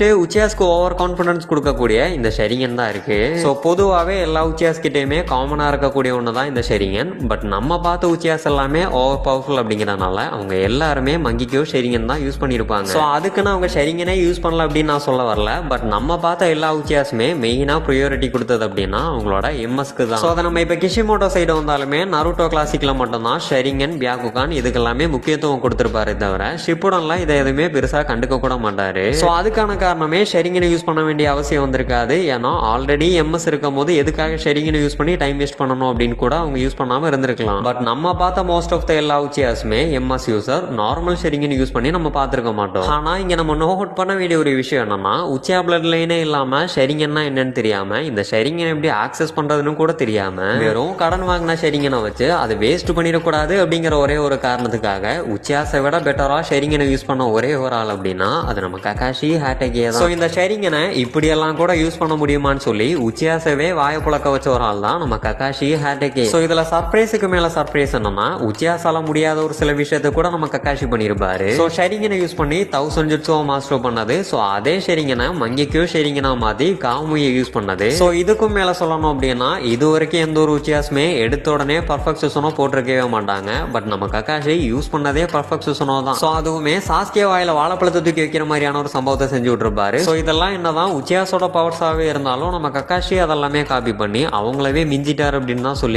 உச்சியாஸ்க்கு over confidence கொடுக்கக்கூடிய இந்த ஷெரிங்கன் தான் இருக்கு. ஸோ பொதுவாகவே எல்லா உச்சியாஸ் கிட்டேயுமே காமனாக இருக்கக்கூடிய ஒன்று தான் இந்த ஷெரிங்கன். பட் நம்ம பார்த்த உச்சியாஸ் எல்லாமே ஓவர் பவர்ஃபுல் அப்படிங்கிறதுனால அவங்க எல்லாருமே மங்கிக்கோ ஷெரிங்கன் தான் யூஸ் பண்ணியிருப்பாங்க. ஸோ அதுக்குன்னு அவங்க ஷெரிங்கனே யூஸ் பண்ணல அப்படின்னு நான் சொல்ல வரல. பட் நம்ம பார்த்த எல்லா உச்சியாஸுமே மெயினாக ப்ரியாரிட்டி கொடுத்தது அப்படின்னா அவங்களோட எம்எஸ்க்கு தான். ஸோ அதை நம்ம இப்போ கிஷிமோட்டோ சைடு வந்தாலுமே நருட்டோ கிளாசிக்கில் மட்டும்தான் ஷெரிங்கன் பியாகுகான் இதுக்கெல்லாமே முக்கியத்துவம் கொடுத்துருப்பாரு தவிர ஷிப்புடன்ல இதை எதுவுமே பெருசாக கண்டுக்க கூட மாட்டாரு. ஸோ அதுக்கான காரணமே ஷெரிங்கனை யூஸ் பண்ண வேண்டிய அவசியம் வந்திருக்காது. ஏன்னா ஆல்ரெடி எம்எஸ் இருக்கும் போது எதுக்காக ஷெரிங்கனை யூஸ் பண்ணி டைம் வேஸ்ட் பண்ணணும் அப்படின்னு கூட அவங்க யூஸ் பண்ணாம இருந்திருக்கலாம். பட் நம்ம பார்த்த மோஸ்ட் ஆஃப் த எல்லா உச்சியாஸுமே எம்எஸ் யூசர் நார்மல் ஷெரிங்கனை யூஸ் பண்ணி நம்ம பார்த்திருக்க மாட்டோம். ஆனா இங்க நம்ம நோட் பண்ண வேண்டிய ஒரு விஷயம் என்னன்னா உச்சியா பிளட் லைனே இல்லாம ஷெரிங்கன்னா என்னன்னு தெரியாம இந்த ஷெரிங்கனை எப்படி ஆக்சஸ் பண்றதுன்னு கூட தெரியாம வெறும் கடன் வாங்கின ஷெரிங்கனை வச்சு அதை வேஸ்ட் பண்ணிடக்கூடாது அப்படிங்கிற ஒரே ஒரு காரணத்துக்காக உச்சியாஸை விட பெட்டரா ஷெரிங்கனை யூஸ் பண்ண ஒரே ஒரு ஆள் அப்படின்னா அது நம்ம ககாஷி ஹாட்டகி. ஸோ இந்த ஷெரிங்கனை இப்படியெல்லாம் கூட யூஸ் பண்ண முடியுமான்னு சொல்லி உச்சியாசவே வாய புழக்க வச்ச ஒரு ஆள் தான் நம்ம ககாஷி ஹாட்டகி. ஸோ இதுல சர்ப்ரைஸுக்கு மேல சர்ப்ரைஸ் என்னன்னா உச்சியாசால முடியாத ஒரு சில விஷயத்தை கூட நம்ம ககாஷி பண்ணிருப்பாரு. ஸோ ஷெரிங்கனை யூஸ் பண்ணி 1000 ஜுட்சுவை மாஸ்டர் பண்ணது. ஸோ அதே ஷெரிங்கனை மங்கிக்கோ ஷெரிங்கனா மாத்தி காமுயை யூஸ் பண்ணது. ஸோ இதுக்கும் மேல சொல்லணும் அப்படின்னா இது வரைக்கும் எந்த ஒரு உச்சியாசுமே எடுத்த உடனே பர்ஃபெக்ட் சுசனோ போட்டிருக்கவே மாட்டாங்க. பட் நம்ம ககாஷி யூஸ் பண்ணதே பர்ஃபெக்ட் சுசனோ தான். ஸோ அதுவுமே சாஸ்கியா வாயில வாழைப்பழத்தை தூக்கி வைக்கிற மாதிரியான ஒரு சம்பவத்தை செஞ்சு விட்டுருப்பாரு. ஸோ இதெல்லாம் என்னதான் உச்சியாஸோட பவர்ஸாவே இருந்தாலும் நம்ம ககாஷி அதெல்லாமே காப்பி பண்ணி அவங்களவே மிஞ்சிட்டாரு அப்படின்னு தான் சொல்லி